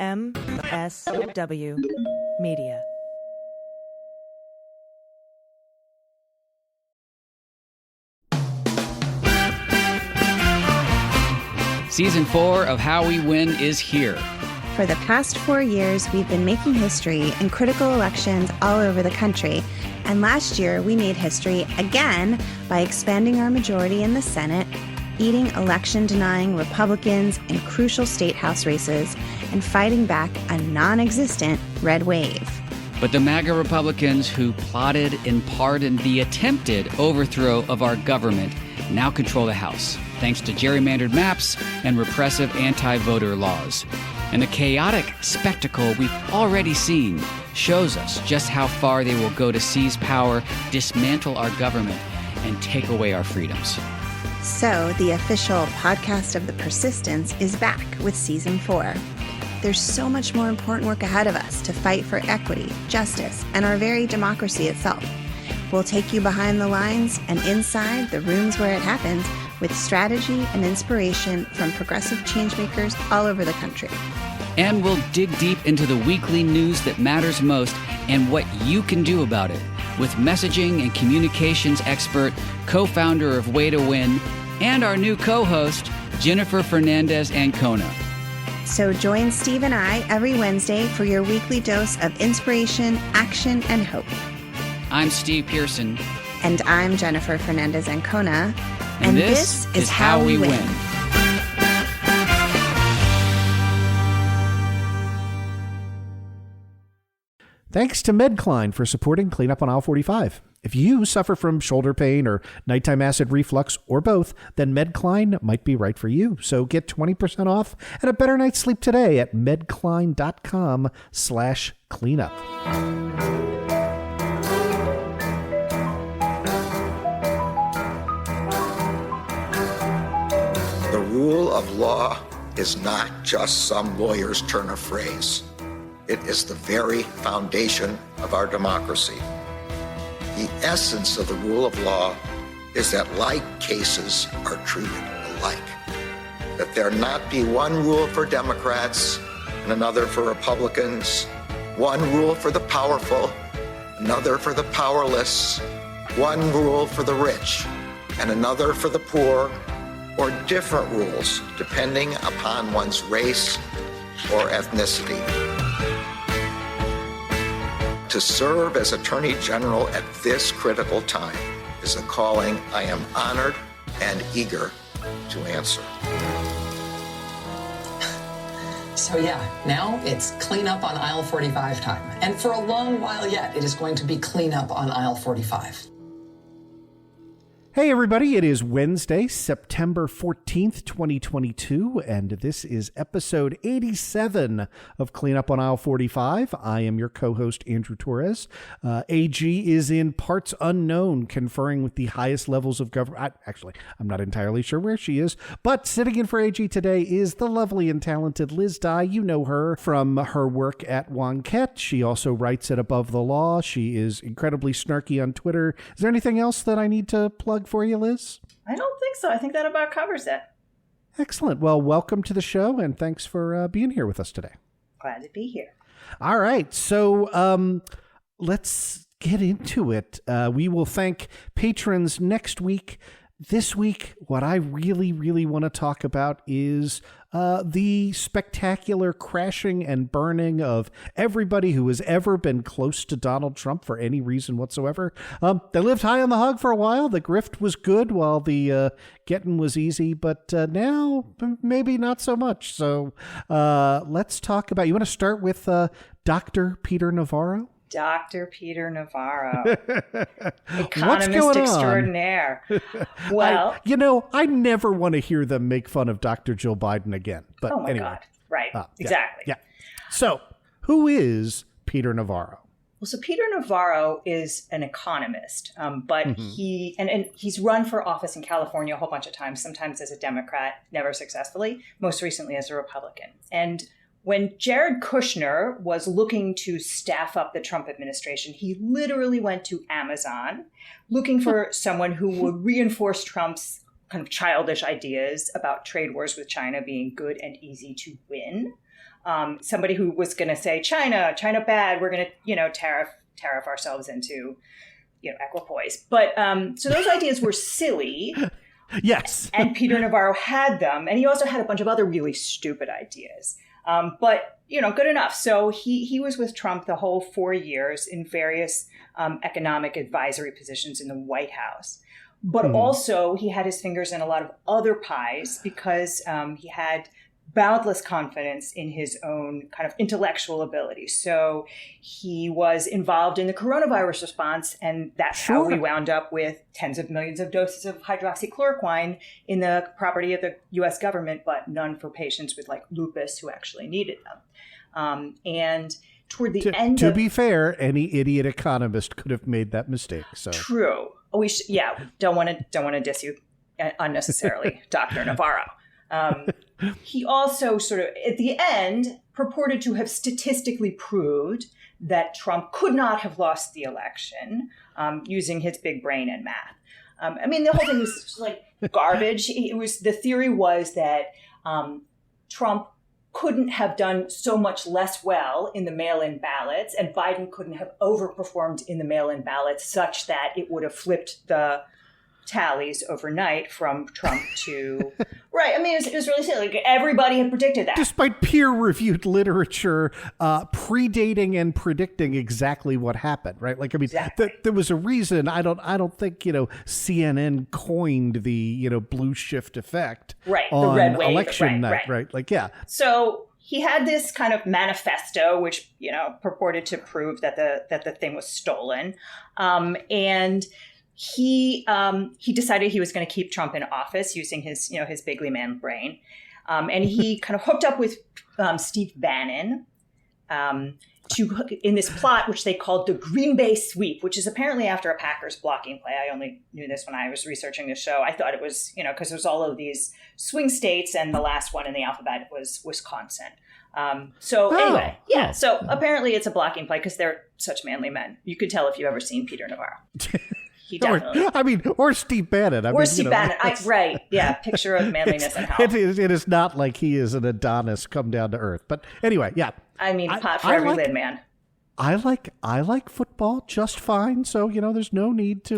MSW Media. Season 4 of How We Win is here. For the past 4 years, we've been making history in critical elections all over the country. And last year, we made history again by expanding our majority in the Senate, eating election-denying Republicans in crucial state house races, and fighting back a non-existent red wave. But the MAGA Republicans who plotted and pardoned the attempted overthrow of our government now control the House, thanks to gerrymandered maps and repressive anti-voter laws. And the chaotic spectacle we've already seen shows us just how far they will go to seize power, dismantle our government, and take away our freedoms. So, the official podcast of the Persistence is back with Season 4. There's so much more important work ahead of us to fight for equity, justice, and our very democracy itself. We'll take you behind the lines and inside the rooms where it happens with strategy and inspiration from progressive changemakers all over the country. And we'll dig deep into the weekly news that matters most and what you can do about it with messaging and communications expert, co-founder of Way to Win, and our new co-host, Jennifer Fernandez-Ancona. So join Steve and I every Wednesday for your weekly dose of inspiration, action, and hope. I'm Steve Pearson. And I'm Jennifer Fernandez-Ancona. And this is How We Win. Thanks to Medcline for supporting Cleanup on Aisle 45. If you suffer from shoulder pain or nighttime acid reflux or both, then Medcline might be right for you. So get 20% off and a better night's sleep today at medcline.com/cleanup. The rule of law is not just some lawyer's turn of phrase. It is the very foundation of our democracy. The essence of the rule of law is that like cases are treated alike. That there not be one rule for Democrats and another for Republicans, one rule for the powerful, another for the powerless, one rule for the rich and another for the poor, or different rules depending upon one's race or ethnicity. To serve as Attorney General at this critical time is a calling I am honored and eager to answer. So yeah, now it's cleanup on aisle 45 time. And for a long while yet, it is going to be cleanup on aisle 45. Hey everybody, it is Wednesday, September 14th, 2022, and this is episode 87 of Cleanup on Aisle 45. I am your co-host, Andrew Torrez. AG is in parts unknown, conferring with the highest levels of government. Actually, I'm not entirely sure where she is, but sitting in for AG today is the lovely and talented Liz Dye. You know her from her work at Wonkette. She also writes at Above the Law. She is incredibly snarky on Twitter. Is there anything else that I need to plug for you, Liz? I don't think so. I think that about covers it. Excellent. Well, welcome to the show, and thanks for being here with us today. Glad to be here. All right. So let's get into it. We will thank patrons next week. This week, what I really, really want to talk about is the spectacular crashing and burning of everybody who has ever been close to Donald Trump for any reason whatsoever. They lived high on the hog for a while. The grift was good while the getting was easy, but now maybe not so much. So let's talk about, you want to start with Dr. Peter Navarro? Dr. Peter Navarro, economist extraordinaire. Well, I never want to hear them make fun of Dr. Jill Biden again. But oh my anyway. God. Right. Exactly. Yeah. So who is Peter Navarro? Well, so Peter Navarro is an economist, but he's run for office in California a whole bunch of times, sometimes as a Democrat, never successfully, most recently as a Republican. And when Jared Kushner was looking to staff up the Trump administration, he literally went to Amazon looking for someone who would reinforce Trump's kind of childish ideas about trade wars with China being good and easy to win. somebody who was going to say, China bad, we're going to, tariff ourselves into, equipoise. But so those ideas were silly. Yes. And Peter Navarro had them. And he also had a bunch of other really stupid ideas. But, good enough. So he was with Trump the whole 4 years in various economic advisory positions in the White House. But also he had his fingers in a lot of other pies because he had boundless confidence in his own kind of intellectual ability. So he was involved in the coronavirus response, and that's how we wound up with tens of millions of doses of hydroxychloroquine in the property of the U.S. government, but none for patients with like lupus who actually needed them. And toward the end, to be fair, any idiot economist could have made that mistake. So true. Don't want to diss you unnecessarily, Dr. Navarro. He also sort of, at the end, purported to have statistically proved that Trump could not have lost the election using his big brain and math. The whole thing was just like garbage. The theory was that Trump couldn't have done so much less well in the mail-in ballots, and Biden couldn't have overperformed in the mail-in ballots such that it would have flipped the tallies overnight from Trump to right. It was really silly. Like, everybody had predicted that, despite peer-reviewed literature predating and predicting exactly what happened. Right? Exactly. There was a reason. I don't think CNN coined the blue shift effect. Right. On the red wave. Election night. Right. So he had this kind of manifesto, which purported to prove that the thing was stolen, and he decided he was going to keep Trump in office using his bigly man brain. And he kind of hooked up with Steve Bannon in this plot, which they called the Green Bay Sweep, which is apparently after a Packers blocking play. I only knew this when I was researching the show. I thought it was, because there's all of these swing states, and the last one in the alphabet was Wisconsin. So apparently it's a blocking play because they're such manly men. You could tell if you've ever seen Peter Navarro. He definitely. Or Steve Bannon. Bannon. Right. Yeah. Picture of manliness and health. It is not like he is an Adonis come down to earth. But anyway, yeah. Pot for every lid, man. I like football just fine. So, there's no need to,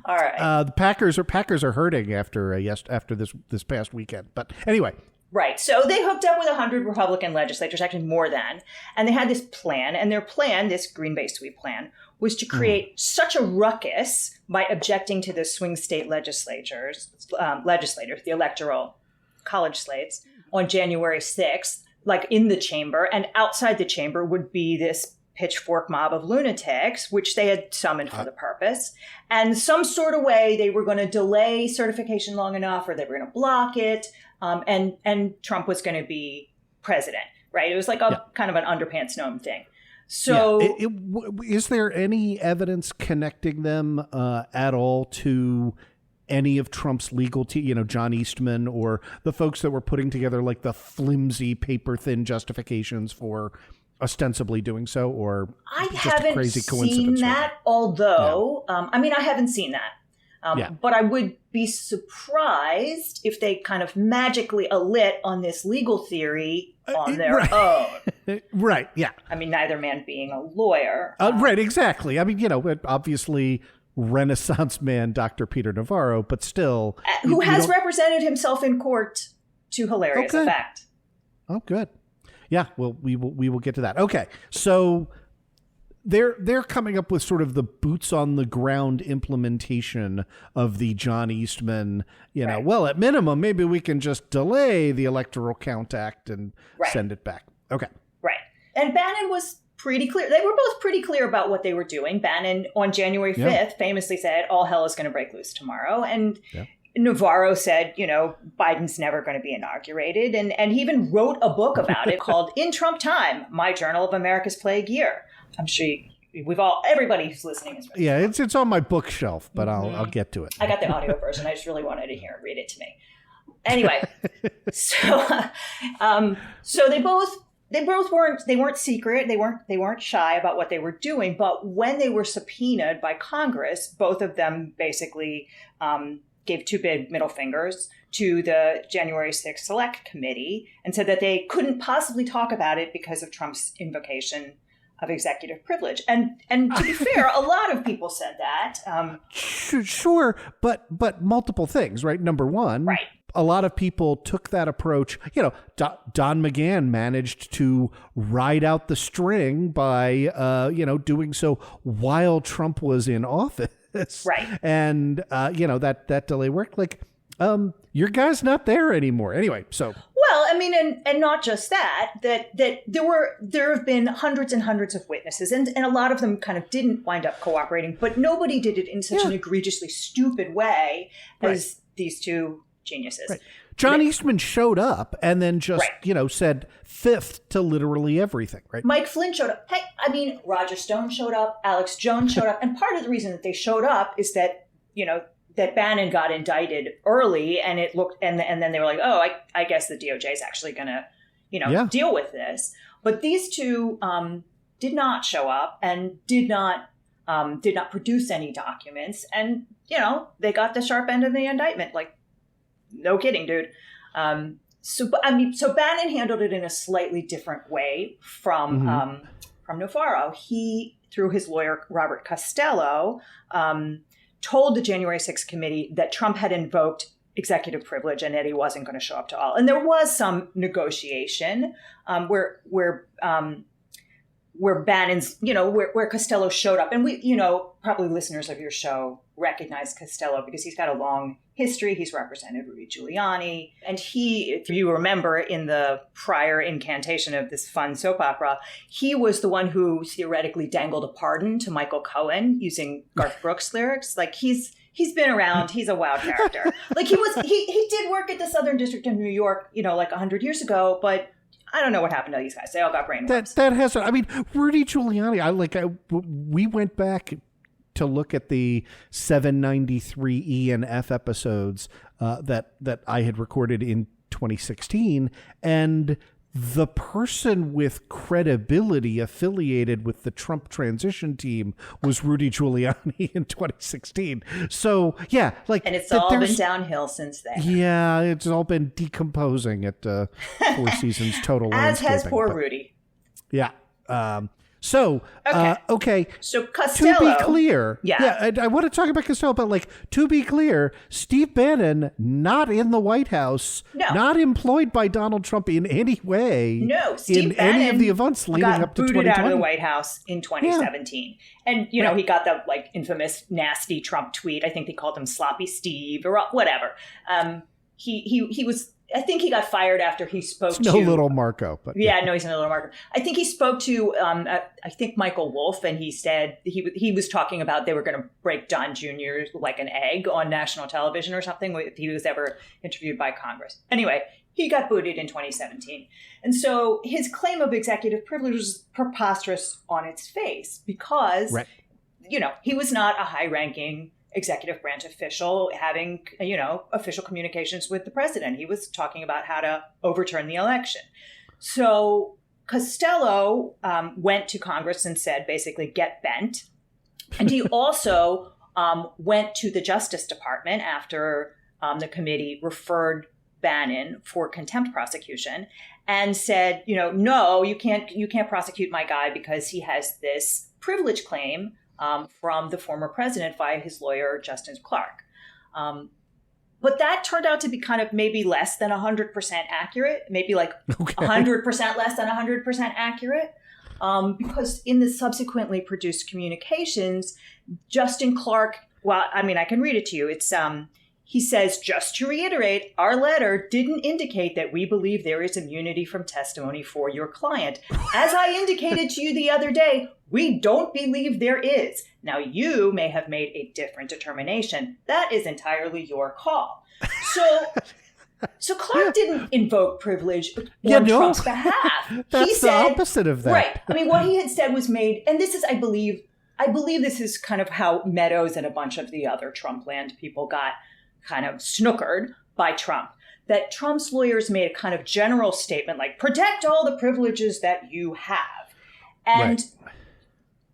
All right. The Packers are hurting after this past weekend. But anyway. Right. So they hooked up with 100 Republican legislators, actually more than, and they had this plan. And their plan, this Green Bay Sweep plan, was to create such a ruckus by objecting to the swing state legislators, the electoral college slates, on January 6th, like in the chamber. And outside the chamber would be this pitchfork mob of lunatics, which they had summoned for the purpose. And some sort of way they were going to delay certification long enough, or they were going to block it. And Trump was going to be president, right? It was like a kind of an underpants gnome thing. So is there any evidence connecting them at all to any of Trump's legal team, John Eastman or the folks that were putting together like the flimsy paper thin justifications for ostensibly doing so, or I just haven't a crazy coincidence? Seen that, although, I haven't seen that. But I would be surprised if they kind of magically alit on this legal theory on their own. Right, yeah. Neither man being a lawyer. Right, exactly. Obviously Renaissance man Dr. Peter Navarro, but still. Who has represented himself in court to hilarious effect. Oh, good. Yeah, well, we will get to that. Okay, so they're coming up with sort of the boots on the ground implementation of the John Eastman, right. Well, at minimum, maybe we can just delay the Electoral Count Act and send it back. Okay. Right. And Bannon was pretty clear. They were both pretty clear about what they were doing. Bannon on January 5th famously said, all hell is going to break loose tomorrow. And Navarro said, Biden's never going to be inaugurated. And he even wrote a book about it called In Trump Time, My Journal of America's Plague Year. I'm sure everybody who's listening is ready. Yeah, it's on my bookshelf, but I'll get to it. I got the audio version. I just really wanted to read it to me. Anyway, so they weren't secret. They weren't shy about what they were doing. But when they were subpoenaed by Congress, both of them basically gave two big middle fingers to the January 6th Select Committee and said that they couldn't possibly talk about it because of Trump's invocation of executive privilege. And to be fair, a lot of people said that. Sure, but multiple things, right? Number one, right. A lot of people took that approach. You know, Don McGahn managed to ride out the string by, doing so while Trump was in office. Right. And, that delay worked. Like, your guy's not there anymore. Anyway, so. Well, I mean, and not just that there have been hundreds and hundreds of witnesses, and a lot of them kind of didn't wind up cooperating, but nobody did it in such an egregiously stupid way as these two geniuses. Right. John Eastman showed up and then just, said fifth to literally everything, right? Mike Flynn showed up. Hey, I mean, Roger Stone showed up, Alex Jones showed up, and part of the reason that they showed up is that, that Bannon got indicted early, and it looked, and then they were like, oh, I guess the DOJ is actually going to, deal with this. But these two did not show up and did not produce any documents, and they got the sharp end of the indictment. Like, no kidding, dude. So Bannon handled it in a slightly different way from Navarro. He, through his lawyer Robert Costello, told the January 6th committee that Trump had invoked executive privilege and that he wasn't going to show up to all. And there was some negotiation where Bannon's, where Costello showed up. And we, probably listeners of your show recognize Costello because he's got a long history. He's represented Rudy Giuliani. And he, if you remember in the prior incantation of this fun soap opera, he was the one who theoretically dangled a pardon to Michael Cohen using Garth Brooks lyrics. Like he's been around. He's a wild character. Like he did work at the Southern District of New York, like 100 years ago, but I don't know what happened to these guys. They all got brainwashed. That has, I mean, Rudy Giuliani, we went back to look at the 793 E and F episodes that I had recorded in 2016, and the person with credibility affiliated with the Trump transition team was Rudy Giuliani in 2016. So yeah, and it's all been downhill since then. Yeah, it's all been decomposing at Four Seasons Total As Landscaping. has poor Rudy. Yeah. So Costello. To be clear, I want to talk about Costello, but to be clear, Steve Bannon not in the White House, not employed by Donald Trump in any way. No, Steve in Bannon any of the events leading up to 2020. Got booted out of the White House in 2017, and he got the infamous nasty Trump tweet. I think they called him Sloppy Steve or whatever. He was. I think he got fired after he spoke to... No little Marco. But no, he's no little Marco. I think he spoke to, Michael Wolff, and he said he was talking about they were going to break Don Jr. like an egg on national television or something if he was ever interviewed by Congress. Anyway, he got booted in 2017. And so his claim of executive privilege was preposterous on its face because, he was not a high-ranking executive branch official having, official communications with the president. He was talking about how to overturn the election. So Costello went to Congress and said, basically, get bent. And he also went to the Justice Department after the committee referred Bannon for contempt prosecution and said, no, you can't prosecute my guy because he has this privilege claim from the former president via his lawyer, Justin Clark. But that turned out to be kind of maybe less than 100% accurate, maybe 100% less than 100% accurate. Because in the subsequently produced communications, Justin Clark, I can read it to you. It's he says, just to reiterate, our letter didn't indicate that we believe there is immunity from testimony for your client. As I indicated to you the other day, we don't believe there is. Now, you may have made a different determination. That is entirely your call. So Clark didn't invoke privilege on Trump's behalf. That's the opposite of that. Right. I mean, what he had said was made, and this is, I believe this is kind of how Meadows and a bunch of the other Trumpland people got kind of snookered by Trump, that Trump's lawyers made a kind of general statement like, protect all the privileges that you have. And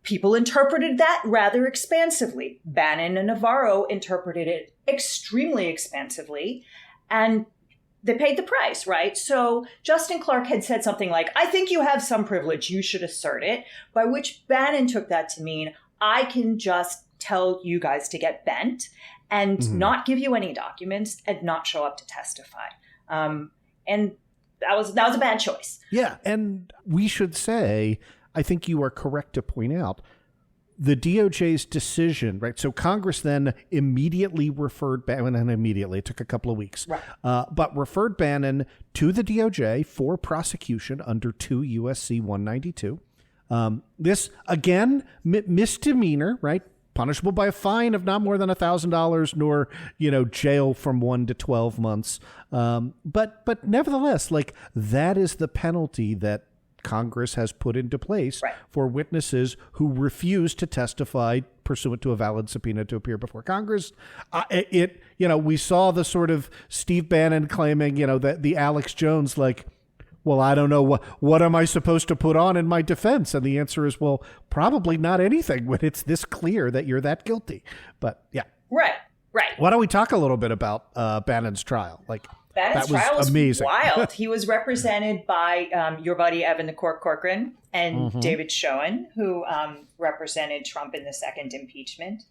people interpreted that rather expansively. Bannon and Navarro interpreted it extremely expansively. And they paid the price, right? So Justin Clark had said something like, I think you have some privilege, you should assert it, by which Bannon took that to mean, I can just tell you guys to get bent and not give you any documents and not show up to testify. And that was a bad choice. Yeah, and we should say, I think you are correct to point out, the DOJ's decision, right? So Congress then immediately referred Bannon, and immediately, it took a couple of weeks, right. But referred Bannon to the DOJ for prosecution under 2 U.S.C. 192. This, again, misdemeanor, right? Punishable by a fine of not more than $1,000, nor, jail from 1 to 12 months. But nevertheless, like, that is the penalty that Congress has put into place for witnesses who refuse to testify pursuant to a valid subpoena to appear before Congress. We saw the sort of Steve Bannon claiming, that the Alex Jones, like, well, I don't know, what am I supposed to put on in my defense? And the answer is, well, probably not anything when it's this clear that you're that guilty. But yeah. Right. Why don't we talk a little bit about Bannon's trial? Like, Bannon's trial was amazing. Wild. He was represented by your buddy Evan the Cork Corcoran and David Schoen, who represented Trump in the second impeachment.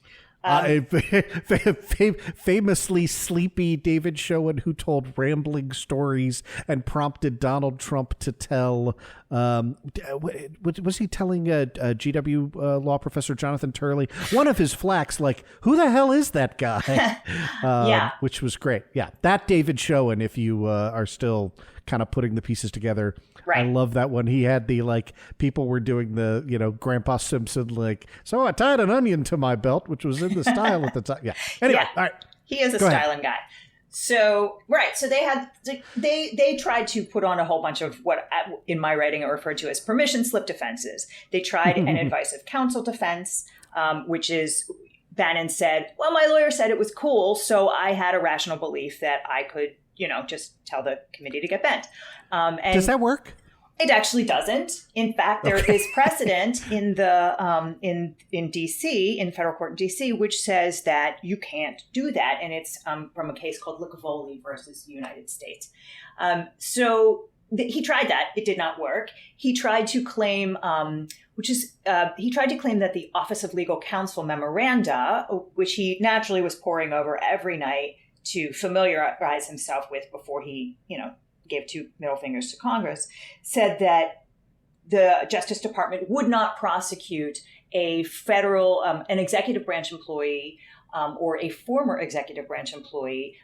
Famously sleepy David Schoen, who told rambling stories and prompted Donald Trump to tell. Was he telling GW law professor Jonathan Turley, one of his flacks, like, who the hell is that guy? Which was great. Yeah, that David Schoen, if you are still kind of putting the pieces together. Right. I love that one. He had the, like, people were doing the, Grandpa Simpson, like, so I tied an onion to my belt, which was in the style at the time. Yeah. Anyway, all right. He is a styling guy. So, so they had, they tried to put on a whole bunch of what in my writing are referred to as permission slip defenses. They tried an advice of counsel defense, which is, Bannon said, well, my lawyer said it was cool, so I had a rational belief that I could, just tell the committee to get bent. And does that work? It actually doesn't. In fact, there is precedent in the in DC, in federal court in DC, which says that you can't do that, and it's from a case called Licavoli versus the United States. He tried that; it did not work. He tried to claim, he tried to claim that the Office of Legal Counsel memoranda, which he naturally was poring over every night to familiarize himself with before he, gave 2 middle fingers to Congress, said that the Justice Department would not prosecute a federal, an executive branch employee or a former executive branch employee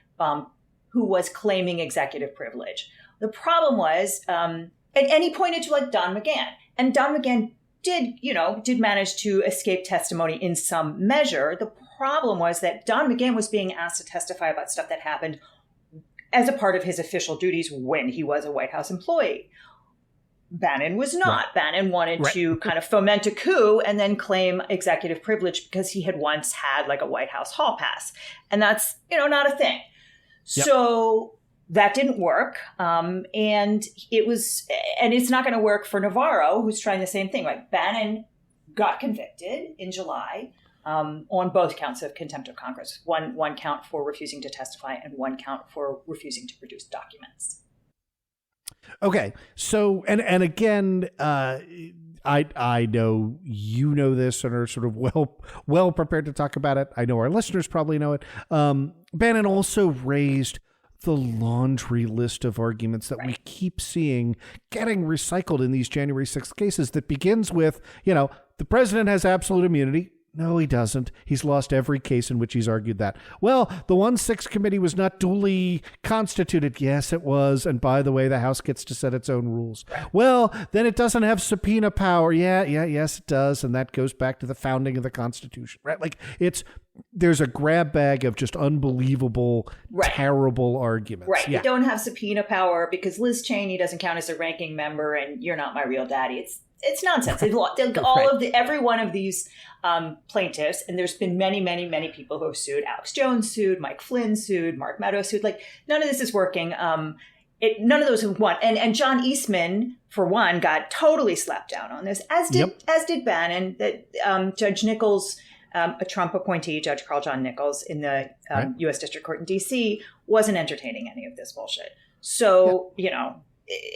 who was claiming executive privilege. The problem was, and he pointed to, like, Don McGahn. And Don McGahn did manage to escape testimony in some measure. The problem was that Don McGahn was being asked to testify about stuff that happened as a part of his official duties when he was a White House employee. Bannon was not. Right. Bannon wanted to kind of foment a coup and then claim executive privilege because he had once had, like, a White House hall pass. And that's, not a thing. Yep. So that didn't work. And it's not going to work for Navarro, who's trying the same thing. Like, Bannon got convicted in July on both counts of contempt of Congress, one count for refusing to testify and one count for refusing to produce documents. Okay. So, and again, I know you know this and are sort of well prepared to talk about it. I know our listeners probably know it. Bannon also raised the laundry list of arguments that we keep seeing getting recycled in these January 6th cases that begins with, the president has absolute immunity. No, he doesn't. He's lost every case in which he's argued that. Well, the 1-6 committee was not duly constituted. Yes, it was. And by the way, the House gets to set its own rules. Well, then it doesn't have subpoena power. Yes, it does. And that goes back to the founding of the Constitution, right? Like, there's a grab bag of just unbelievable, terrible arguments. Right. Yeah. You don't have subpoena power because Liz Cheney doesn't count as a ranking member and you're not my real daddy. It's nonsense. Every one of these plaintiffs, and there's been many, many, many people who have sued. Alex Jones sued, Mike Flynn sued, Mark Meadows sued. Like, none of this is working. None of those have won. And John Eastman, for one, got totally slapped down on this, as did Bannon. That Judge Nichols a Trump appointee, Judge Carl John Nichols, in the U.S. District Court in D.C., wasn't entertaining any of this bullshit. So,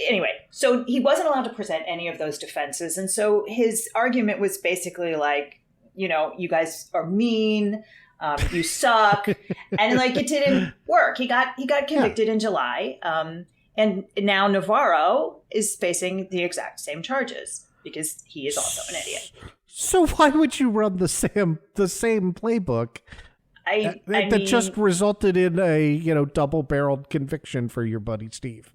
anyway, so he wasn't allowed to present any of those defenses. And so his argument was basically like, you guys are mean, you suck. And like, it didn't work. He got convicted in July. And now Navarro is facing the exact same charges because he is also an idiot. So why would you run the same playbook that just resulted in a double-barreled conviction for your buddy Steve?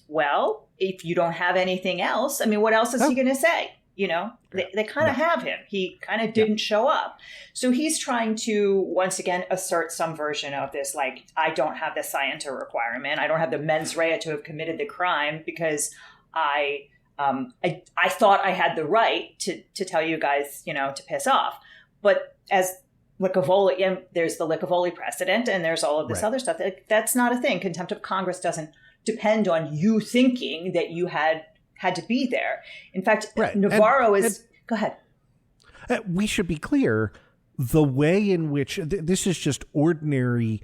Well, if you don't have anything else, what else is he going to say? They kind of have him. He kind of didn't show up. So he's trying to, once again, assert some version of this, like, I don't have the scienter requirement. I don't have the mens rea to have committed the crime because I thought I had the right to tell you guys, to piss off. But as Licavoli, there's the Licavoli precedent and there's all of this other stuff. That's not a thing. Contempt of Congress doesn't depend on you thinking that you had to be there. In fact, Navarro go ahead. We should be clear, the way in which this is just ordinary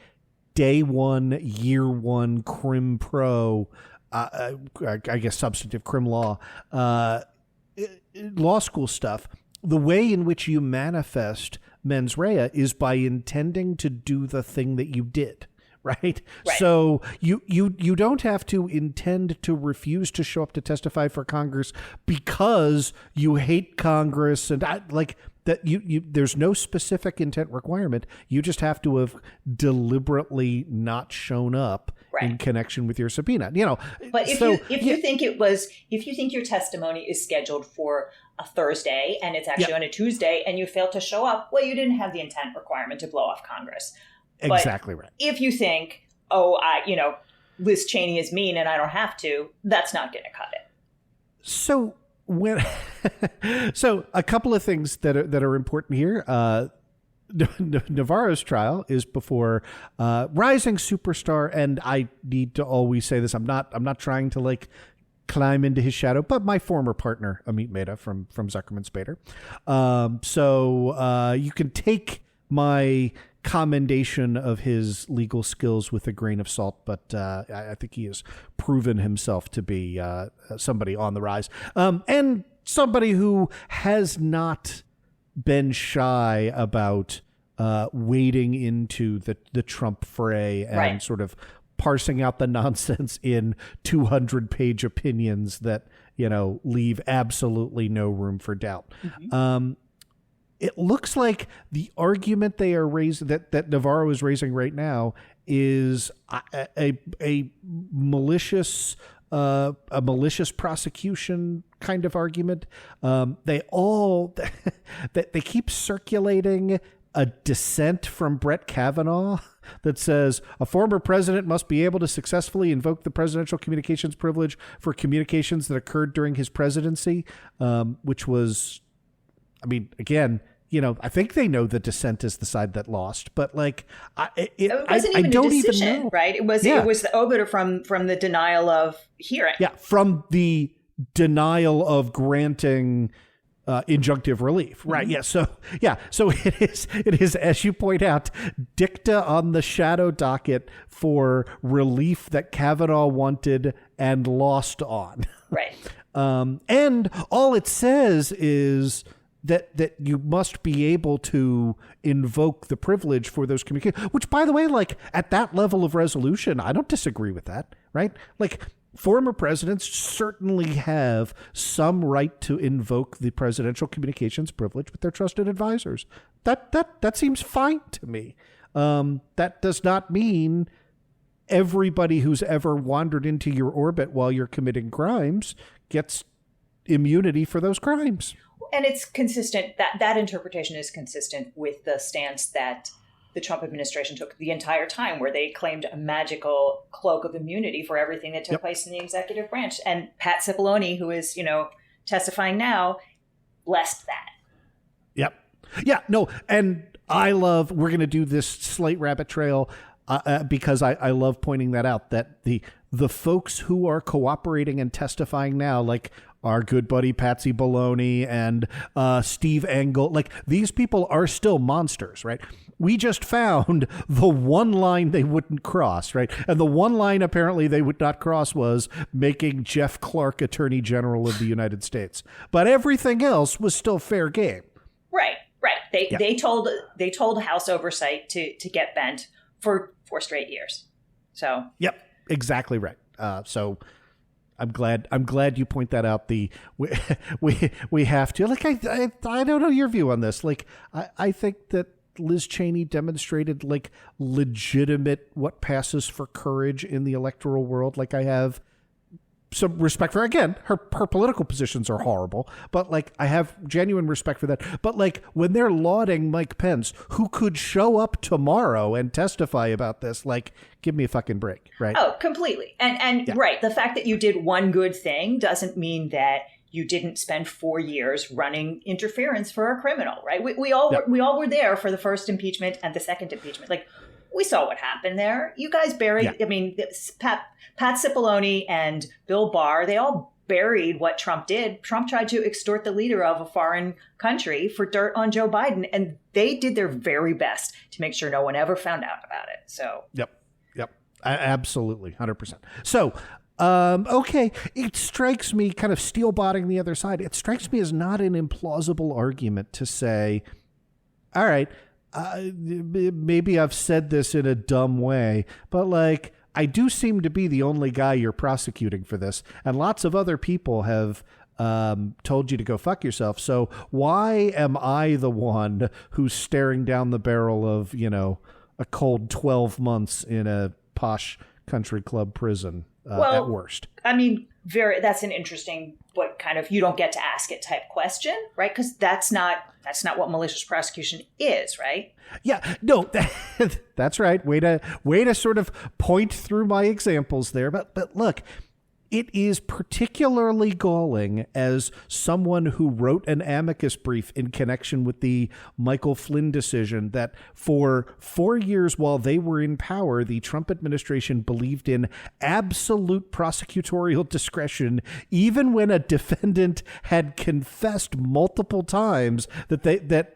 day one, year one crim pro, I guess substantive crim law, law school stuff. The way in which you manifest mens rea is by intending to do the thing that you did. Right. So you don't have to intend to refuse to show up to testify for Congress because you hate Congress and that there's no specific intent requirement. You just have to have deliberately not shown up in connection with your subpoena. But if you think your testimony is scheduled for a Thursday and it's actually on a Tuesday and you fail to show up, well, you didn't have the intent requirement to blow off Congress. Exactly right. If you think, Liz Cheney is mean and I don't have to, that's not going to cut it. So so a couple of things that are important here. Navarro's trial is before rising superstar, and I need to always say this. I'm not trying to climb into his shadow, but my former partner Amit Mehta from Zuckerman Spader. So you can take my commendation of his legal skills with a grain of salt, but I think he has proven himself to be somebody on the rise, and somebody who has not been shy about wading into the Trump fray and sort of parsing out the nonsense in 200-page opinions that leave absolutely no room for doubt. Mm-hmm. It looks like the argument they are raising that Navarro is raising right now is a malicious prosecution kind of argument. They keep circulating a dissent from Brett Kavanaugh that says a former president must be able to successfully invoke the presidential communications privilege for communications that occurred during his presidency, which was, again, I think they know the dissent is the side that lost, but it wasn't even a decision, right? It was the obiter from the denial of hearing. Yeah, from the denial of granting injunctive relief, right? Mm-hmm. So it is, as you point out, dicta on the shadow docket for relief that Kavanaugh wanted and lost on. Right. And all it says is that you must be able to invoke the privilege for those communications, which, by the way, at that level of resolution, I don't disagree with that, right? Former presidents certainly have some right to invoke the presidential communications privilege with their trusted advisors. That seems fine to me. That does not mean everybody who's ever wandered into your orbit while you're committing crimes gets immunity for those crimes. And it's consistent, that interpretation is consistent with the stance that the Trump administration took the entire time, where they claimed a magical cloak of immunity for everything that took place in the executive branch. And Pat Cipollone, who is, testifying now, blessed that. Yep. Yeah, no, and we're going to do this slight rabbit trail because I love pointing that out, that the the folks who are cooperating and testifying now, like our good buddy Patsy Baloney and Steve Engel, like these people are still monsters, right? We just found the one line they wouldn't cross, right? And the one line apparently they would not cross was making Jeff Clark Attorney General of the United States. But everything else was still fair game. Right. They told House Oversight to get bent for 4 straight years. So yep, exactly right. So I'm glad you point that out. We have to, like, I don't know your view on this. Like, I think that Liz Cheney demonstrated like legitimate what passes for courage in the electoral world. Like, I have some respect for, again, her political positions are horrible, but like I have genuine respect for that. But like when they're lauding Mike Pence, who could show up tomorrow and testify about this, like, give me a fucking break, right? Oh, completely. And yeah. Right. The fact that you did one good thing doesn't mean that you didn't spend 4 years running interference for a criminal, right? We all were there for the first impeachment and the second impeachment. Like, we saw what happened there. You guys buried, I mean, Pat Cipollone and Bill Barr, they all buried what Trump did. Trump tried to extort the leader of a foreign country for dirt on Joe Biden, and they did their very best to make sure no one ever found out about it. So, Yep. Absolutely. 100%. So, okay. It strikes me, kind of steel-botting the other side, it strikes me as not an implausible argument to say, all right, maybe I've said this in a dumb way, but like, I do seem to be the only guy you're prosecuting for this. And lots of other people have told you to go fuck yourself. So why am I the one who's staring down the barrel of, you know, a cold 12 months in a posh country club prison at worst? I mean, that's an interesting, but kind of, you don't get to ask it type question, right? Because that's not what malicious prosecution is, right? Yeah, no, that's right. Way to sort of point through my examples there. But look, it is particularly galling as someone who wrote an amicus brief in connection with the Michael Flynn decision that for 4 years while they were in power, the Trump administration believed in absolute prosecutorial discretion, even when a defendant had confessed multiple times that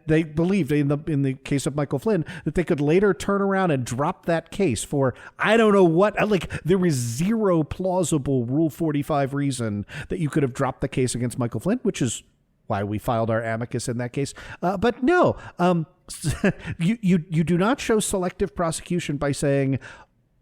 they believed, in the case of Michael Flynn, that they could later turn around and drop that case for, I don't know what, like there was zero plausible Rule 45 reason that you could have dropped the case against Michael Flynn, which is why we filed our amicus in that case. But no, you do not show selective prosecution by saying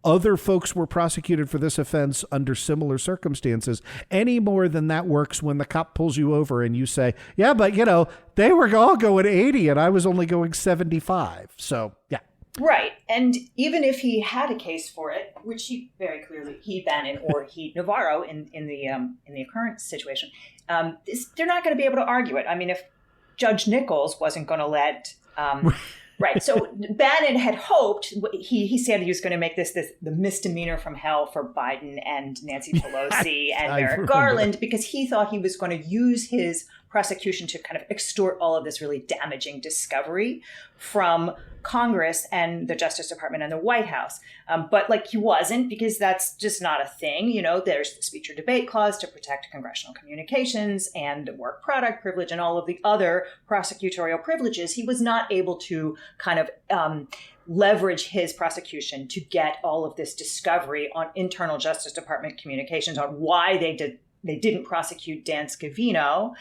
other folks were prosecuted for this offense under similar circumstances any more than that works when the cop pulls you over and you say, yeah, but you know, they were all going 80 and I was only going 75. So yeah. Right. And even if he had a case for it, which he very clearly, Bannon or Navarro in the current situation, they're not going to be able to argue it. I mean, if Judge Nichols wasn't going to let, right. So Bannon had hoped, he said he was going to make this the misdemeanor from hell for Biden and Nancy Pelosi and Merrick Garland, because he thought he was going to use his prosecution to kind of extort all of this really damaging discovery from Congress and the Justice Department and the White House. But like he wasn't, because that's just not a thing. You know, there's the speech or debate clause to protect congressional communications and work product privilege and all of the other prosecutorial privileges. He was not able to kind of leverage his prosecution to get all of this discovery on internal Justice Department communications on why they didn't prosecute Dan Scavino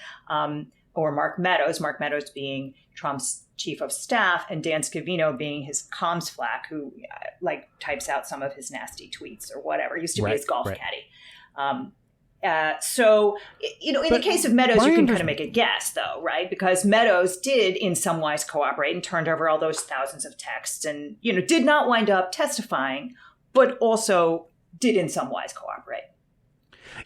or Mark Meadows being Trump's chief of staff, and Dan Scavino being his comms flack, who like types out some of his nasty tweets or whatever. He used to be his golf caddy. So, you know, in the case of Meadows, you can kind of make a guess, though, right? Because Meadows did in some wise cooperate and turned over all those thousands of texts and, you know, did not wind up testifying, but also did in some wise cooperate.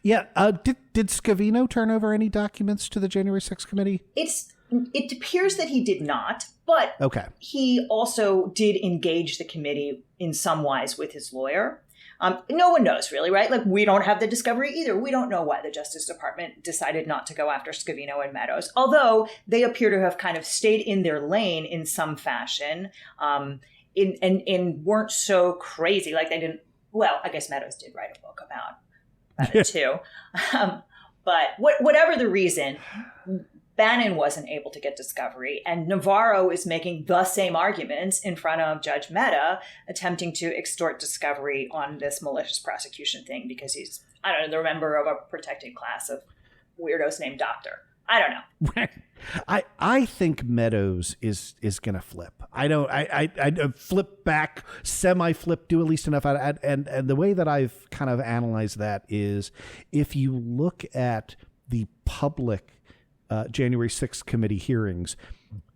Yeah. Did Scavino turn over any documents to the January 6th committee? It appears that he did not, but he also did engage the committee in some wise with his lawyer. No one knows really, right? Like, we don't have the discovery either. We don't know why the Justice Department decided not to go after Scavino and Meadows, although they appear to have kind of stayed in their lane in some fashion and weren't so crazy. Like, they didn't well, I guess Meadows did write a book about it too. But whatever the reason, Bannon wasn't able to get discovery, and Navarro is making the same arguments in front of Judge Mehta, attempting to extort discovery on this malicious prosecution thing because he's, I don't know, the member of a protected class of weirdos named Doctor. I don't know. I think Meadows is going to flip. I flip back, semi-flip, do at least enough. And the way that I've kind of analyzed that is if you look at the public January 6th committee hearings,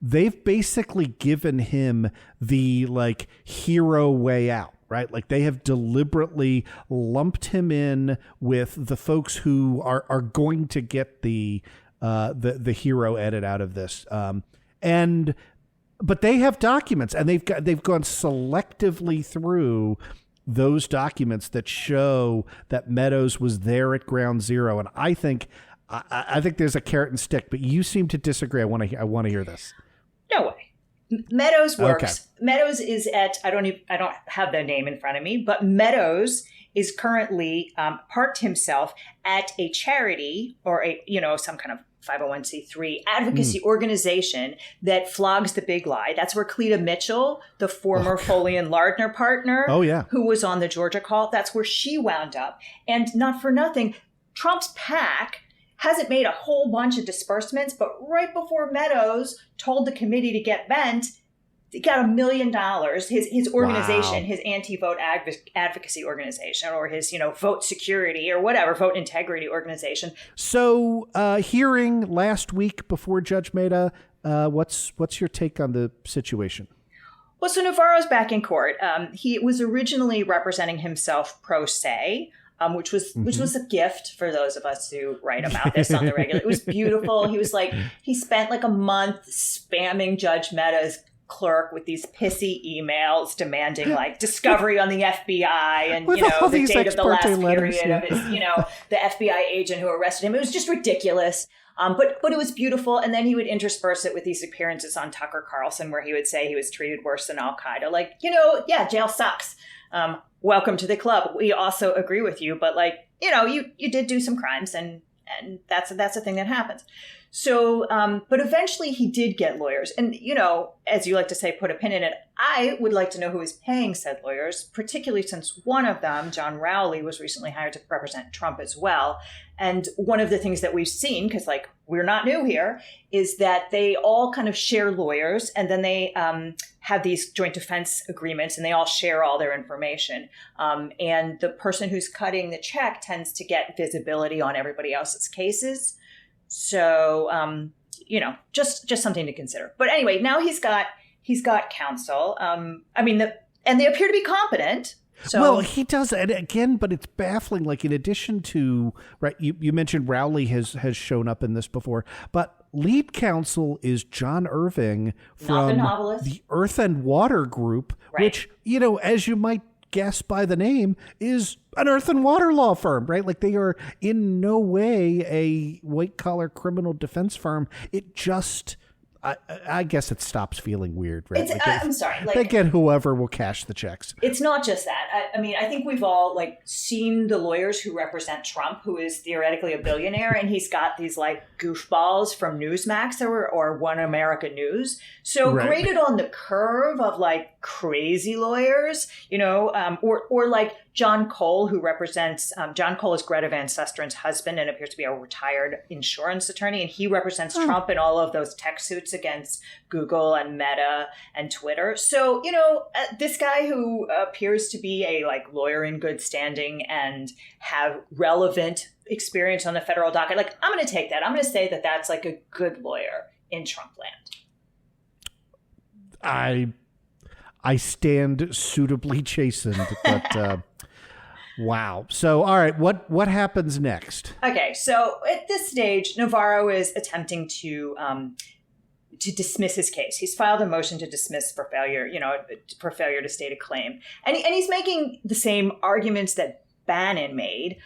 they've basically given him the like hero way out. Right, like they have deliberately lumped him in with the folks who are going to get the hero edit out of this, but they have documents, and they've gone selectively through those documents that show that Meadows was there at ground zero, and I think there's a carrot and stick, but you seem to disagree. I want to hear this. No way. Meadows works. Okay. Meadows is at, I don't have the name in front of me, but Meadows is currently parked himself at a charity or some kind of 501c3 advocacy organization that flogs the big lie. That's where Cleta Mitchell, the former Foley and Lardner partner, who was on the Georgia call, that's where she wound up. And not for nothing, Trump's PAC hasn't made a whole bunch of disbursements, but right before Meadows told the committee to get bent, he got $1 million. His organization, his anti-vote advocacy organization, or his vote security or whatever, vote integrity organization. So hearing last week before Judge Mehta, what's your take on the situation? Well, so Navarro's back in court. He was originally representing himself pro se. Which was a gift for those of us who write about this on the regular. It was beautiful. He spent like a month spamming Judge Mehta's clerk with these pissy emails demanding like discovery on the FBI and the date of the last period of his the FBI agent who arrested him. It was just ridiculous. But it was beautiful. And then he would intersperse it with these appearances on Tucker Carlson where he would say he was treated worse than Al Qaeda. Like, jail sucks. Welcome to the club. We also agree with you, but you did do some crimes and that's a thing that happens. So, but eventually he did get lawyers. And, as you like to say, put a pin in it. I would like to know who is paying said lawyers, particularly since one of them, John Rowley, was recently hired to represent Trump as well. And one of the things that we've seen, because we're not new here, is that they all kind of share lawyers and then they have these joint defense agreements and they all share all their information. And the person who's cutting the check tends to get visibility on everybody else's cases. So, just something to consider. But anyway, now he's got counsel. And they appear to be competent. So, well, he does, and again, but it's baffling. Like in addition to you mentioned Rowley has shown up in this before, but lead counsel is John Irving from the Earth and Water Group, which as you might guess by the name, is an earth and water law firm, right? Like they are in no way a white collar criminal defense firm. It just, I guess it stops feeling weird, right? I'm sorry. They get whoever will cash the checks. It's not just that. I think we've all seen the lawyers who represent Trump, who is theoretically a billionaire, and he's got these goofballs from Newsmax or One America News. So graded on the curve of crazy lawyers, or John Cole, who represents, John Cole is Greta Van Susteren's husband and appears to be a retired insurance attorney. And he represents Trump in all of those tech suits against Google and Meta and Twitter. So, this guy who appears to be a lawyer in good standing and have relevant experience on the federal docket, I'm going to take that. I'm going to say that that's a good lawyer in Trump land. I stand suitably chastened, but wow. So, all right, what happens next? Okay, so at this stage, Navarro is attempting to dismiss his case. He's filed a motion to dismiss for failure to state a claim, and he's making the same arguments that Bannon made,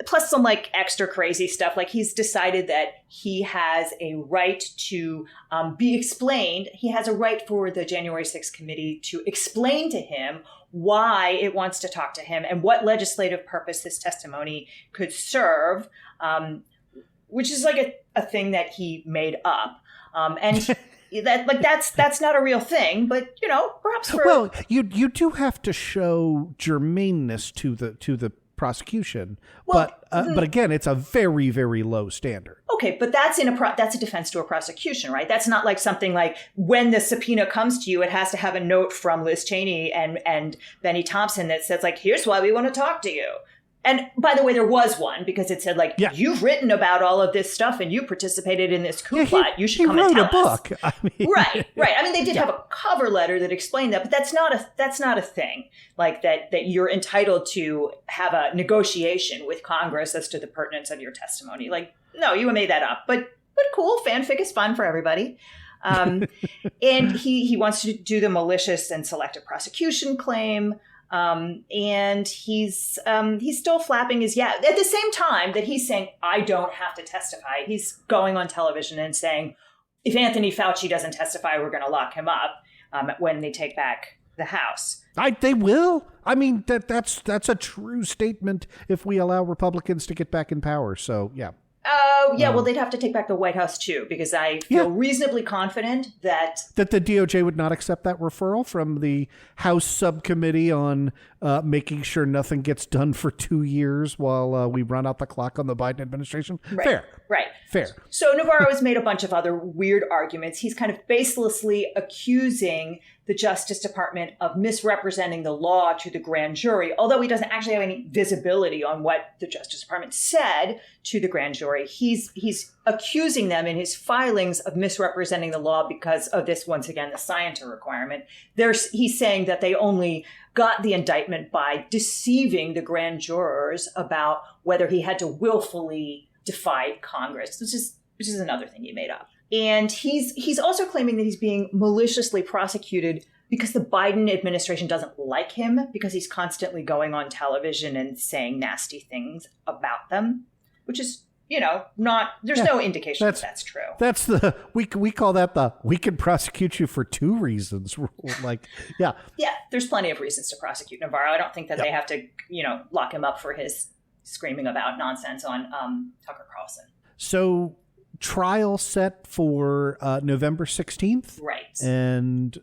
plus some like extra crazy stuff. Like he's decided that he has a right to be explained. He has a right for the January 6th committee to explain to him why it wants to talk to him and what legislative purpose this testimony could serve, which is like a thing that he made up. And that's not a real thing, but perhaps for well, you do have to show germaneness to the prosecution, but again, it's a very, very low standard. Okay, but that's a defense to a prosecution, right? That's not like something like when the subpoena comes to you, it has to have a note from Liz Cheney and Benny Thompson that says like, here's why we want to talk to you. And by the way, there was one because it said like, you've written about all of this stuff and you participated in this coup plot. You should come and tell us. He wrote a book. I mean, right. I mean, they did have a cover letter that explained that, but that's not a thing like that you're entitled to have a negotiation with Congress as to the pertinence of your testimony. Like, no, you made that up, but cool. Fanfic is fun for everybody. And he wants to do the malicious and selective prosecution claim. And he's still flapping his at the same time that he's saying, I don't have to testify. He's going on television and saying, if Anthony Fauci doesn't testify, we're going to lock him up when they take back the House. They will. I mean, that's a true statement if we allow Republicans to get back in power. So, yeah. Oh, yeah. Well, they'd have to take back the White House, too, because I feel reasonably confident that the DOJ would not accept that referral from the House subcommittee on making sure nothing gets done for 2 years while we run out the clock on the Biden administration. Right. Fair. Right. Fair. So Navarro has made a bunch of other weird arguments. He's kind of baselessly accusing the Justice Department of misrepresenting the law to the grand jury, although he doesn't actually have any visibility on what the Justice Department said to the grand jury. He's accusing them in his filings of misrepresenting the law because of this, once again, the scienter requirement. He's saying that they only got the indictment by deceiving the grand jurors about whether he had to willfully defy Congress, which is another thing he made up. And he's also claiming that he's being maliciously prosecuted because the Biden administration doesn't like him because he's constantly going on television and saying nasty things about them, which is, there's no indication that's true. That's we call that we can prosecute you for 2 reasons. Like, yeah. Yeah, there's plenty of reasons to prosecute Navarro. I don't think that they have to, lock him up for his screaming about nonsense on Tucker Carlson. So trial set for November 16th. Right. And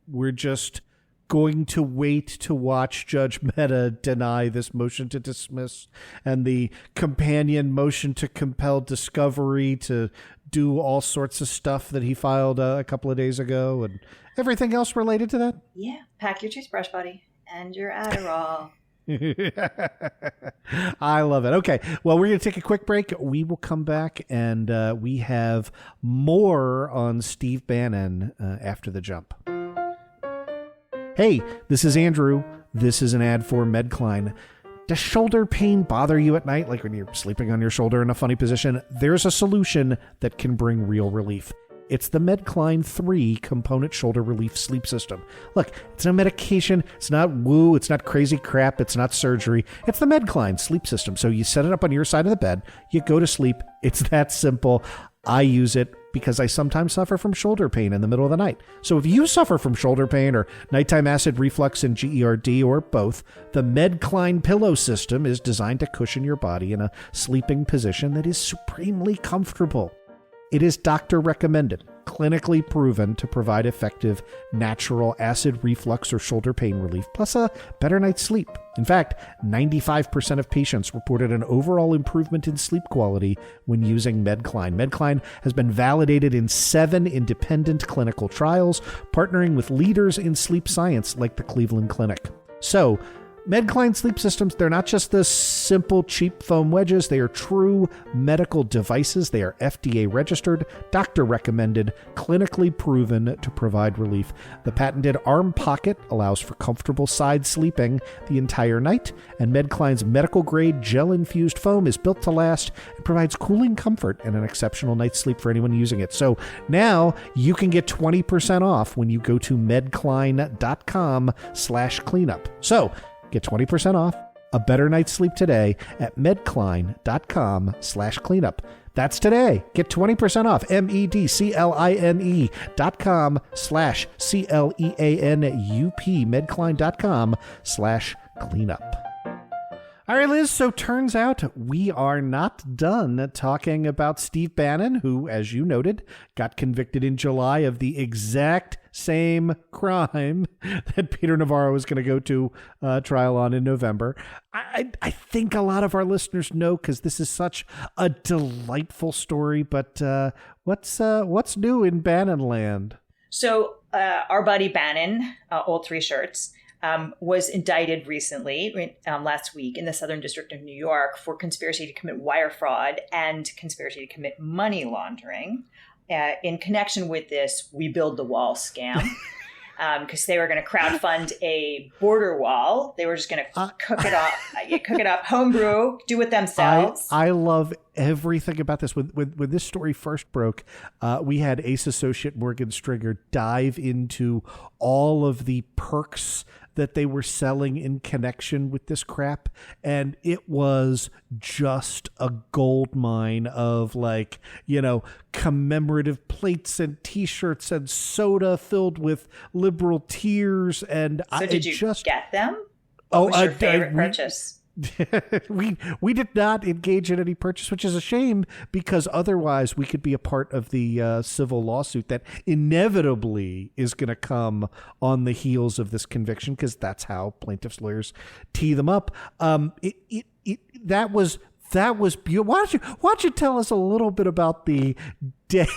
we're just going to wait to watch Judge Mehta deny this motion to dismiss and the companion motion to compel discovery to do all sorts of stuff that he filed a couple of days ago and everything else related to that. Yeah. Pack your toothbrush, buddy, and your Adderall. I love it. Okay. Well, we're going to take a quick break. We will come back and we have more on Steve Bannon after the jump. Hey, this is Andrew. This is an ad for Medcline. Does shoulder pain bother you at night, like when you're sleeping on your shoulder in a funny position? There's a solution that can bring real relief. It's the Medcline 3-component shoulder relief sleep system. Look, it's no medication. It's not woo. It's not crazy crap. It's not surgery. It's the Medcline sleep system. So you set it up on your side of the bed. You go to sleep. It's that simple. I use it because I sometimes suffer from shoulder pain in the middle of the night. So if you suffer from shoulder pain or nighttime acid reflux and GERD or both, the Medcline pillow system is designed to cushion your body in a sleeping position that is supremely comfortable. It is doctor recommended, clinically proven to provide effective natural acid reflux or shoulder pain relief, plus a better night's sleep. In fact, 95% of patients reported an overall improvement in sleep quality when using Medcline. Medcline has been validated in 7 independent clinical trials, partnering with leaders in sleep science like the Cleveland Clinic. So, Medcline sleep systems, they're not just the simple, cheap foam wedges. They are true medical devices. They are FDA registered, doctor recommended, clinically proven to provide relief. The patented arm pocket allows for comfortable side sleeping the entire night, and Medcline's medical grade gel infused foam is built to last and provides cooling comfort and an exceptional night's sleep for anyone using it. So now you can get 20% off when you go to medcline.com/cleanup. So get 20% off a better night's sleep today at medcline.com/cleanup. That's today. Get 20% off. medcline.com/CLEANUP. Medcline.com/cleanup. All right, Liz, so turns out we are not done talking about Steve Bannon, who, as you noted, got convicted in July of the exact same crime that Peter Navarro was going to go to trial on in November. I think a lot of our listeners know because this is such a delightful story, but what's new in Bannon land? So our buddy Bannon, Old Three Shirts, was indicted recently, last week, in the Southern District of New York for conspiracy to commit wire fraud and conspiracy to commit money laundering. In connection with this We Build the Wall scam, because they were going to crowdfund a border wall. They were just going to cook it up, homebrew, do it themselves. I love everything about this. When this story first broke, we had Ace associate Morgan Stringer dive into all of the perks that they were selling in connection with this crap, and it was just a gold mine of, like, commemorative plates and T-shirts and soda filled with liberal tears. And so did you get them? What was your favorite purchase? We did not engage in any purchase, which is a shame, because otherwise we could be a part of the civil lawsuit that inevitably is going to come on the heels of this conviction, because that's how plaintiffs' lawyers tee them up. That was beautiful. Why don't you tell us a little bit about the day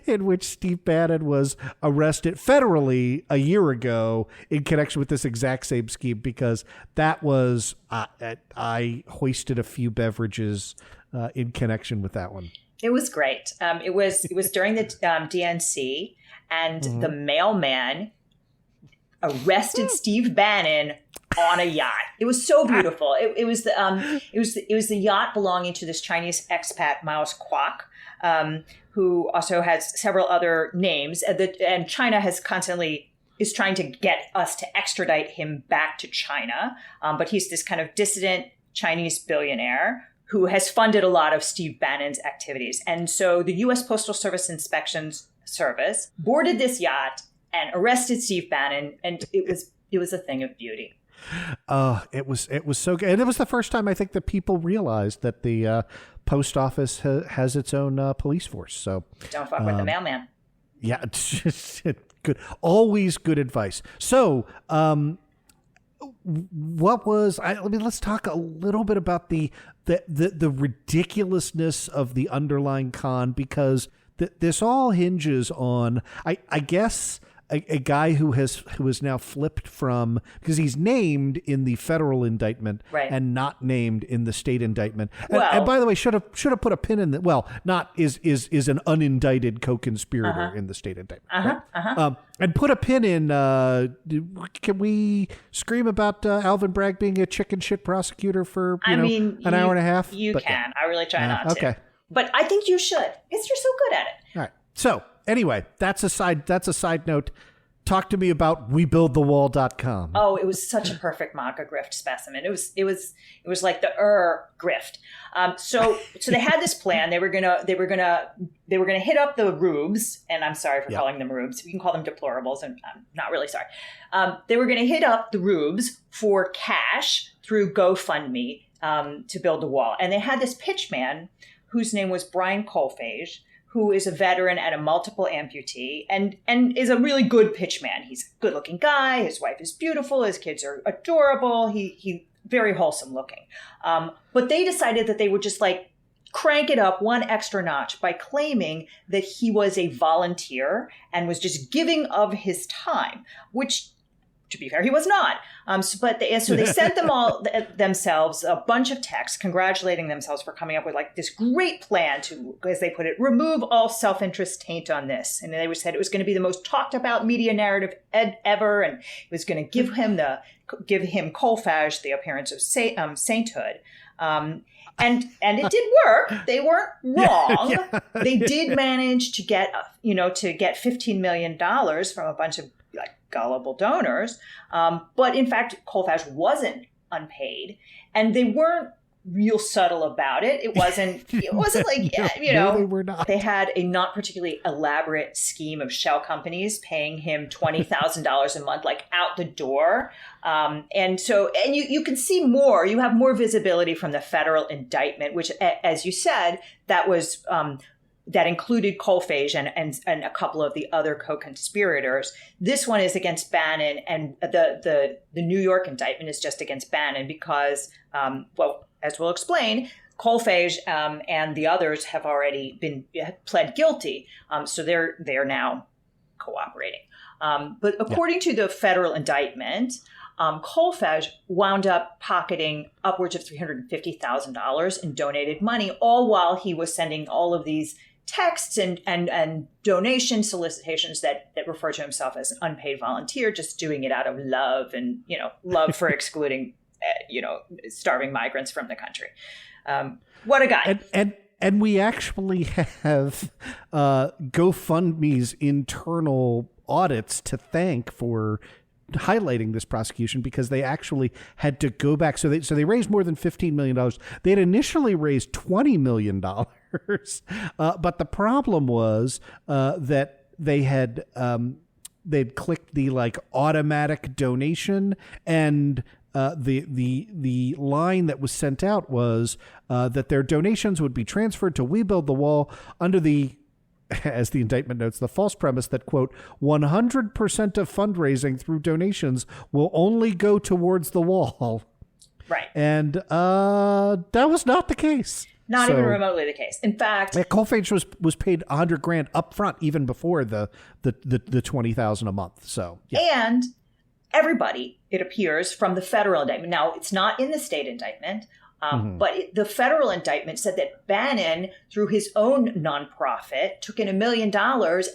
in which Steve Bannon was arrested federally a year ago in connection with this exact same scheme? Because that was, I hoisted a few beverages in connection with that one. It was great. It was during the DNC, and the mailman arrested Steve Bannon on a yacht. It was so beautiful. It was the yacht belonging to this Chinese expat, Miles Kwok, who also has several other names. And China is trying to get us to extradite him back to China. But he's this kind of dissident Chinese billionaire who has funded a lot of Steve Bannon's activities. And so the U.S. Postal Service Inspections Service boarded this yacht and arrested Steve Bannon, and it was a thing of beauty. It was so good. And it was the first time, I think, that people realized that the post office has its own police force. So don't fuck with the mailman. Yeah, good. Always good advice. So, let's talk a little bit about the ridiculousness of the underlying con, because this all hinges on, I guess, a guy who is now flipped from, because he's named in the federal indictment, right, and not named in the state indictment. And by the way, should have put a pin in that. Well, not is an unindicted co-conspirator in the state indictment. Right? And put a pin in. Can we scream about Alvin Bragg being a chicken shit prosecutor for an hour and a half? You can. Yeah. I really try not to. Okay. But I think you should, because you're so good at it. All right. So anyway, that's a side note. Talk to me about WeBuildTheWall.com. Oh, it was such a perfect Ur-Grift specimen. It was like the Ur-Grift. So they had this plan. They were gonna hit up the rubes, and I'm sorry for calling them rubes. We can call them deplorables, and I'm not really sorry. They were gonna hit up the rubes for cash through GoFundMe to build the wall. And they had this pitchman whose name was Brian Colfage, who is a veteran and a multiple amputee and is a really good pitchman. He's a good-looking guy. His wife is beautiful. His kids are adorable. He very wholesome looking. But they decided that they would just crank it up one extra notch by claiming that he was a volunteer and was just giving of his time, which, to be fair, he was not. So they sent them all themselves a bunch of texts congratulating themselves for coming up with this great plan to, as they put it, remove all self-interest taint on this. And they said it was going to be the most talked about media narrative ever, and it was going to give him Colfage the appearance of sainthood. And it did work. They weren't wrong. Yeah. They did manage to get $15 million from a bunch of gullible donors. But in fact, Colfage wasn't unpaid. And they weren't real subtle about it. It wasn't like, no, they were not. They had a not particularly elaborate scheme of shell companies paying him $20,000 a month, like out the door. And you can see more, you have more visibility from the federal indictment, which, as you said, that was, that included Kolfage and a couple of the other co-conspirators. This one is against Bannon, and the New York indictment is just against Bannon because, as we'll explain, Kolfage and the others have already been pled guilty, so they're now cooperating. But according to the federal indictment, Kolfage wound up pocketing upwards of $350,000 in donated money, all while he was sending all of these texts and donation solicitations that refer to himself as an unpaid volunteer, just doing it out of love and, love for excluding, starving migrants from the country. What a guy. And we actually have GoFundMe's internal audits to thank for highlighting this prosecution, because they actually had to go back. So they raised more than $15 million. They had initially raised $20 million. But the problem was that they'd clicked the automatic donation, and the line that was sent out was that their donations would be transferred to We Build the Wall under the, as the indictment notes, the false premise that, quote, 100% of fundraising through donations will only go towards the wall. Right. And that was not the case. Not even remotely the case. In fact, Kolfage was paid $100,000 up front, even before the $20,000 a month. So, yeah. And everybody, it appears, from the federal indictment. Now, it's not in the state indictment, but the federal indictment said that Bannon, through his own nonprofit, took in $1 million,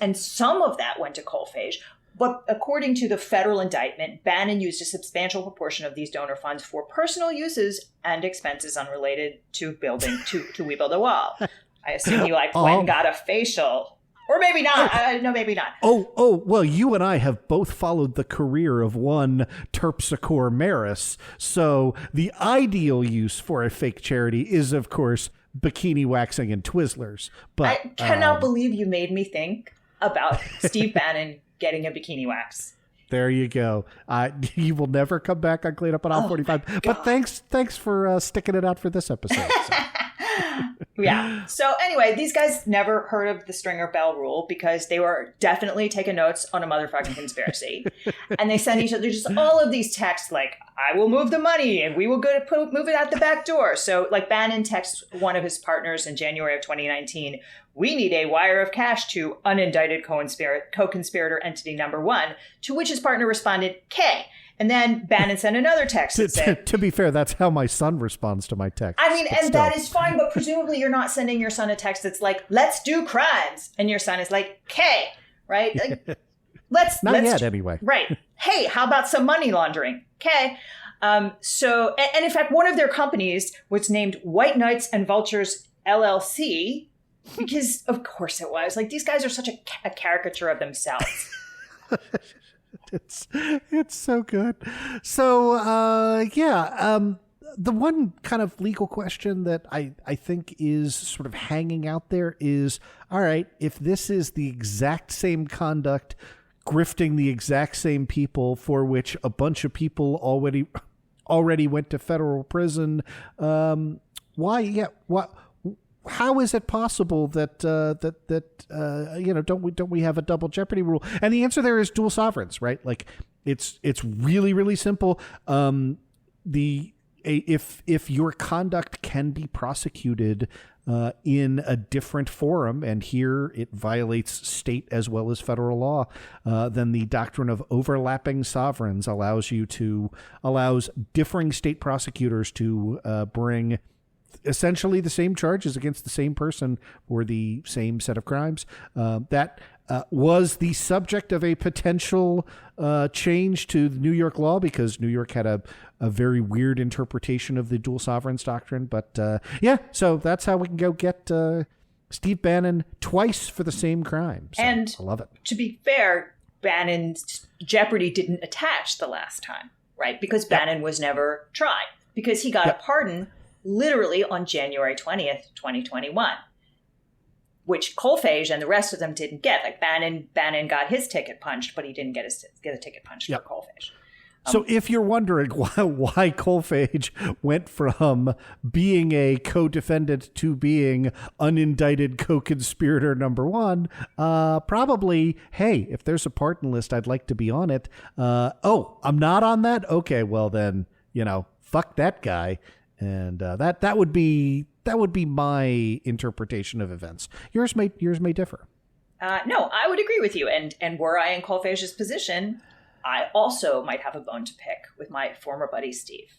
and some of that went to Kolfage. But according to the federal indictment, Bannon used a substantial proportion of these donor funds for personal uses and expenses unrelated to building to We Build a Wall. I assume he went and got a facial, or maybe not. No, maybe not. Oh, well, you and I have both followed the career of one Terpsichore Maris, so the ideal use for a fake charity is, of course, bikini waxing and Twizzlers. But I cannot believe you made me think about Steve Bannon getting a bikini wax. There you go. You will never come back on Clean Up on Aisle 45. But thanks for sticking it out for this episode. So. Yeah. So anyway, these guys never heard of the Stringer Bell rule because they were definitely taking notes on a motherfucking conspiracy. And they send each other just all of these texts like, I will move the money and we will go to move it out the back door. So like Bannon texts one of his partners in January of 2019, we need a wire of cash to unindicted co-conspirator entity number 1, to which his partner responded, K. And then Bannon sent another text that said, to be fair, that's how my son responds to my text. I mean, and that is fine, but presumably you're not sending your son a text that's like, let's do crimes. And your son is like, K, right? Like, let's yet, anyway. Right. Hey, how about some money laundering? K. And in fact, one of their companies was named White Knights and Vultures LLC, because of course it was. Like, these guys are such a caricature of themselves. It's so good. So, the one kind of legal question that I think is sort of hanging out there is, all right, if this is the exact same conduct, grifting the exact same people for which a bunch of people already went to federal prison, how is it possible that don't we have a double jeopardy rule? And the answer there is dual sovereigns, right? Like it's really, really simple. If your conduct can be prosecuted in a different forum, and here it violates state as well as federal law, then the doctrine of overlapping sovereigns allows differing state prosecutors to bring essentially the same charges against the same person for the same set of crimes. That was the subject of a potential change to the New York law, because New York had a very weird interpretation of the dual sovereigns doctrine. But so that's how we can go get Steve Bannon twice for the same crime. So, and I love it. To be fair, Bannon's jeopardy didn't attach the last time. right? Because Bannon was never tried, because he got a pardon literally on January 20th, 2021, which Kolfage and the rest of them didn't get. Like Bannon got his ticket punched, but he didn't get a ticket punched for Kolfage. So if you're wondering why Kolfage went from being a co-defendant to being unindicted co-conspirator number one, probably, hey, if there's a pardon list, I'd like to be on it. I'm not on that? Okay, well then, fuck that guy. And that would be my interpretation of events. Yours may differ. No, I would agree with you. And were I in Kolfage's position, I also might have a bone to pick with my former buddy, Steve.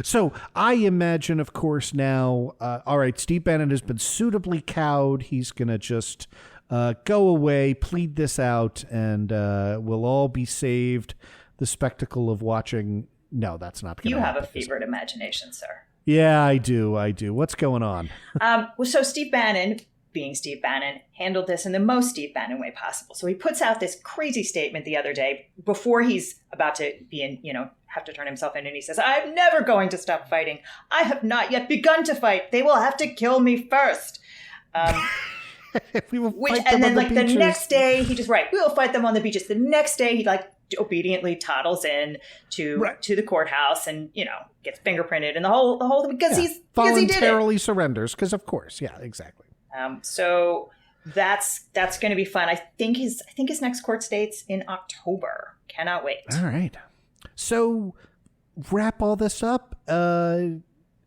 So I imagine, of course, now, all right, Steve Bannon has been suitably cowed. He's going to just go away, plead this out, and we'll all be saved the spectacle of watching. No, that's not going to happen. You have a fevered imagination, sir. Yeah, I do. What's going on? So Steve Bannon, being Steve Bannon, handled this in the most Steve Bannon way possible. So he puts out this crazy statement the other day before he's about to be in, have to turn himself in. And he says, I'm never going to stop fighting. I have not yet begun to fight. They will have to kill me first. We will and then the next day he just, we will fight them on the beaches. The next day he obediently toddles in to the courthouse and, gets fingerprinted and the whole because he voluntarily surrenders. Because of course. Yeah, exactly. So that's going to be fun. I think his next court date's in October. Cannot wait. All right. So wrap all this up.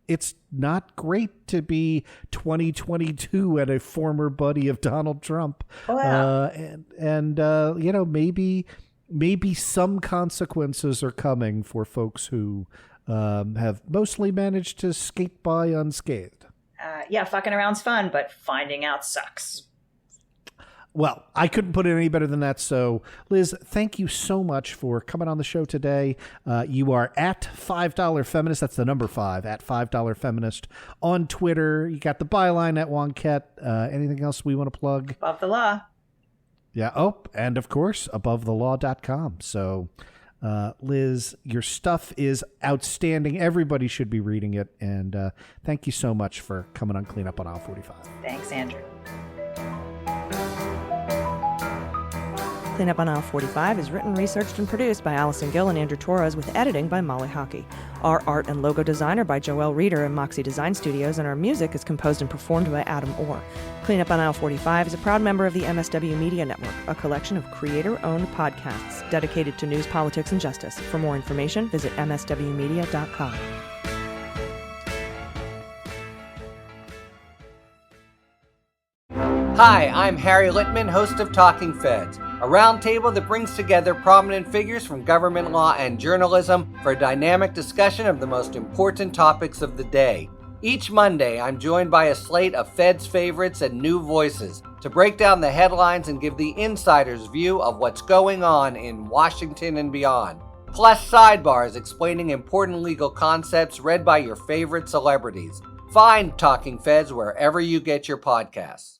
It's not great to be 2022 and a former buddy of Donald Trump. Oh, wow. And maybe some consequences are coming for folks who have mostly managed to skate by unscathed. Fucking around's fun, but finding out sucks. Well, I couldn't put it any better than that. So, Liz, thank you so much for coming on the show today. You are at $5 Feminist. That's the number 5, at $5 Feminist on Twitter. You got the byline at Wonket. Anything else we want to plug? Above the Law. Yeah. Oh, and of course, abovethelaw.com. So, Liz, your stuff is outstanding. Everybody should be reading it. And thank you so much for coming on Clean Up on Aisle 45. Thanks, Andrew. Clean Up on Aisle 45 is written, researched, and produced by Allison Gill and Andrew Torrez with editing by Molly Hockey. Our art and logo design are by Joelle Reeder and Moxie Design Studios, and our music is composed and performed by Adam Orr. Clean Up on Aisle 45 is a proud member of the MSW Media Network, a collection of creator-owned podcasts dedicated to news, politics, and justice. For more information, visit mswmedia.com. Hi, I'm Harry Littman, host of Talking Feds, a roundtable that brings together prominent figures from government law and journalism for a dynamic discussion of the most important topics of the day. Each Monday, I'm joined by a slate of Feds favorites and new voices to break down the headlines and give the insider's view of what's going on in Washington and beyond. Plus sidebars explaining important legal concepts read by your favorite celebrities. Find Talking Feds wherever you get your podcasts.